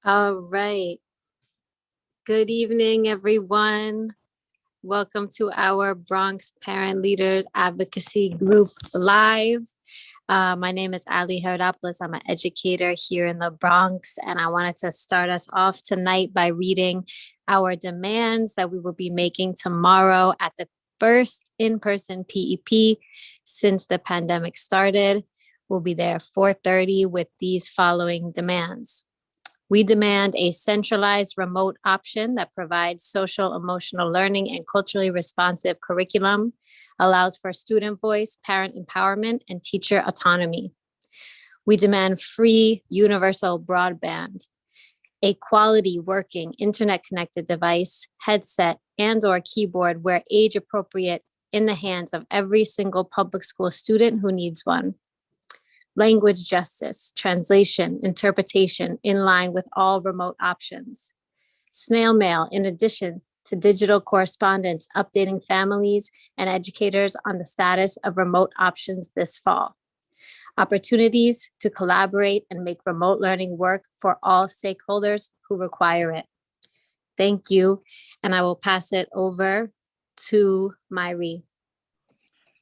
All right. Good evening, everyone. Welcome to our Bronx Parent Leaders Advocacy Group Live. My name is Ali Herodopoulos. I'm an educator here in the Bronx, and I wanted to start us off tonight by reading our demands that we will be making tomorrow at the first in-person PEP since the pandemic started. We'll be there 4:30 with these following demands. We demand a centralized remote option that provides social emotional learning and culturally responsive curriculum, allows for student voice, parent empowerment, and teacher autonomy. We demand free universal broadband, a quality working internet connected device, headset, and/or keyboard where age appropriate in the hands of every single public school student who needs one. Language justice, translation, interpretation in line with all remote options. Snail mail, in addition to digital correspondence, updating families and educators on the status of remote options this fall. Opportunities to collaborate and make remote learning work for all stakeholders who require it. Thank you. And I will pass it over to Myri.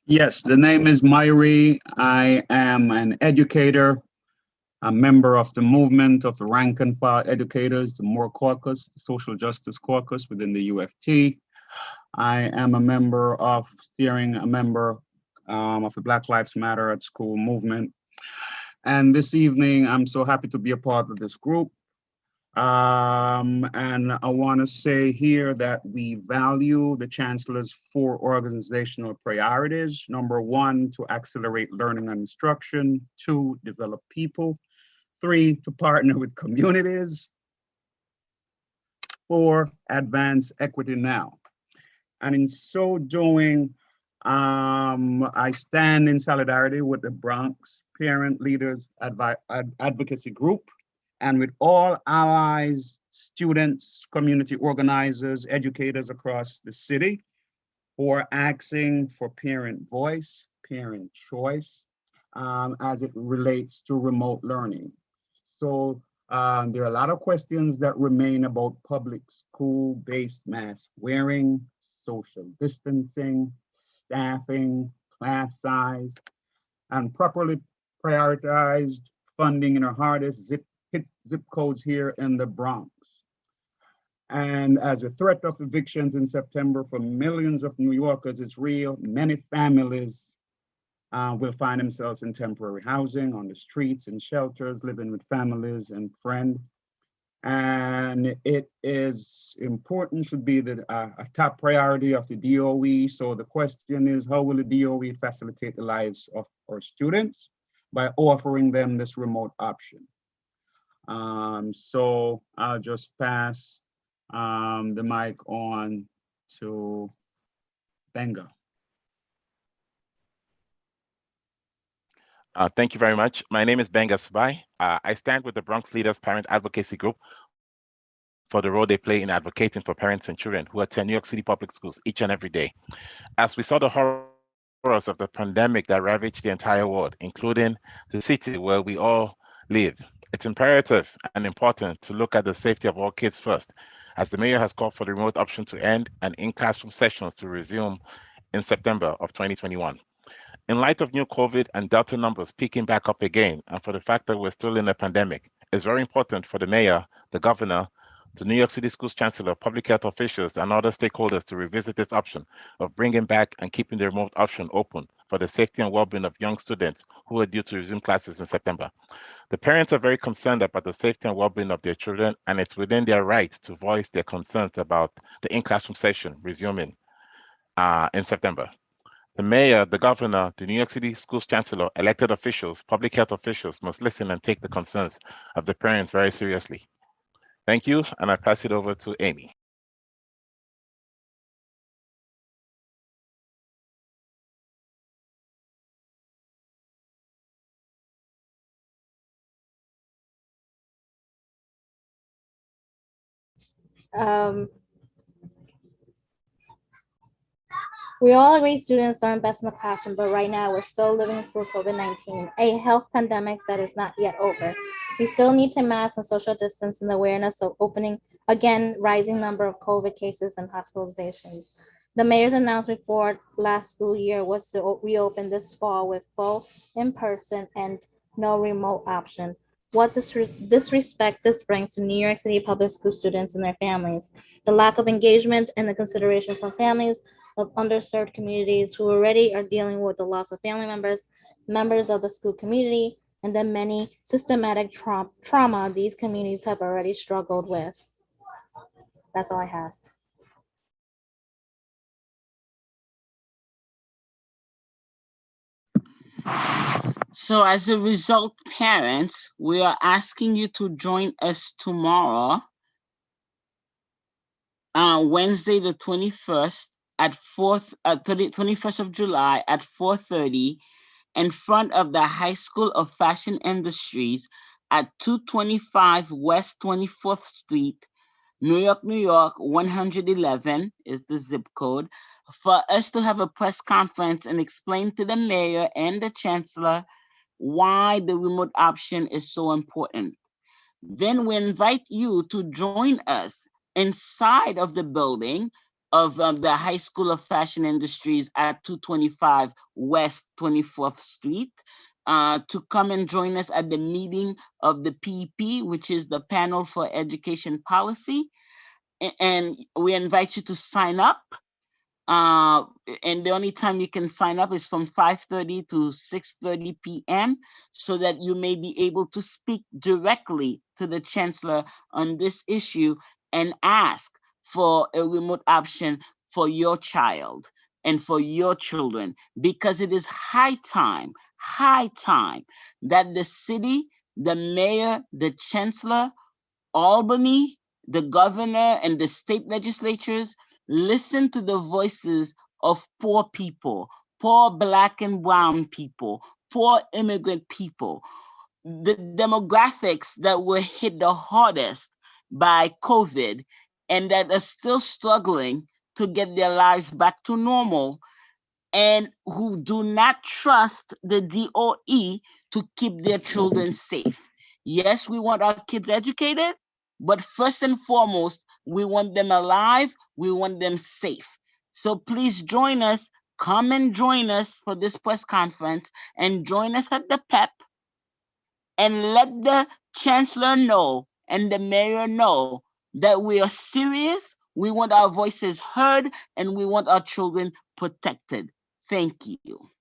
Yes, the name is Myri. I am an educator, a member of the movement of the rank and file educators, the MORE Caucus, the Social Justice Caucus within the UFT. I am a member of of the Black Lives Matter at School movement. And this evening, I'm so happy to be a part of this group. And I want to say here that we value the Chancellor's 4 organizational priorities. Number 1, to accelerate learning and instruction. 2, develop people. 3, to partner with communities. 4, advance equity now. And in so doing, I stand in solidarity with the Bronx Parent Leaders Advocacy Group, and with all allies, students, community organizers, educators across the city who are asking for parent voice, parent choice, as it relates to remote learning. So there are a lot of questions that remain about public school-based mask wearing, social distancing, staffing, class size, and properly prioritized funding in our hardest zip codes here in the Bronx. And as a threat of evictions in September for millions of New Yorkers is real, many families will find themselves in temporary housing, on the streets, in shelters, living with families and friends. And it is important, should be a top priority of the DOE. So the question is, how will the DOE facilitate the lives of our students by offering them this remote option? So I'll just pass the mic on to Benga. Thank you very much. My name is Benga Subai. I stand with the Bronx Leaders Parent Advocacy Group for the role they play in advocating for parents and children who attend New York City public schools each and every day. As we saw the horrors of the pandemic that ravaged the entire world, including the city where we all live, it's imperative and important to look at the safety of all kids first, as the mayor has called for the remote option to end and in-classroom sessions to resume in September of 2021. In light of new COVID and Delta numbers peaking back up again, and for the fact that we're still in a pandemic, it's very important for the mayor, the governor, the New York City Schools Chancellor, public health officials, and other stakeholders to revisit this option of bringing back and keeping the remote option open for the safety and well-being of young students who are due to resume classes in September. The parents are very concerned about the safety and well-being of their children, and it's within their right to voice their concerns about the in-classroom session resuming in September. The mayor, the governor, the New York City Schools Chancellor, elected officials, public health officials must listen and take the concerns of the parents very seriously. Thank you, and I pass it over to Amy. We all agree students learn best in the classroom, but right now we're still living through COVID-19, a health pandemic that is not yet over. We still need to mask and social distance and awareness of opening, again, rising number of COVID cases and hospitalizations. The mayor's announcement for last school year was to reopen this fall with full in-person and no remote option. What disrespect this brings to New York City public school students and their families. The lack of engagement and the consideration from families of underserved communities who already are dealing with the loss of family members, members of the school community, and the many systematic trauma these communities have already struggled with. That's all I have. So as a result, parents, we are asking you to join us tomorrow, Wednesday the 21st at 21st of July at 4:30 in front of the High School of Fashion Industries at 225 West 24th Street, New York, 111 is the zip code, for us to have a press conference and explain to the mayor and the chancellor why the remote option is so important. Then we invite you to join us inside of the building of the High School of Fashion Industries at 225 West 24th Street to come and join us at the meeting of the PEP, which is the Panel for Education Policy. And we invite you to sign up. And the only time you can sign up is from 5:30 to 6:30 p.m. so that you may be able to speak directly to the chancellor on this issue and ask for a remote option for your child and for your children, because it is high time that the city, the mayor, the chancellor, Albany, the governor, and the state legislatures listen to the voices of poor people, poor Black and brown people, poor immigrant people, the demographics that were hit the hardest by COVID and that are still struggling to get their lives back to normal, and who do not trust the DOE to keep their children safe. Yes, we want our kids educated, but first and foremost, we want them alive, we want them safe. So please join us, come and join us for this press conference and join us at the PEP and let the chancellor know and the mayor know that we are serious, we want our voices heard, and we want our children protected. Thank you.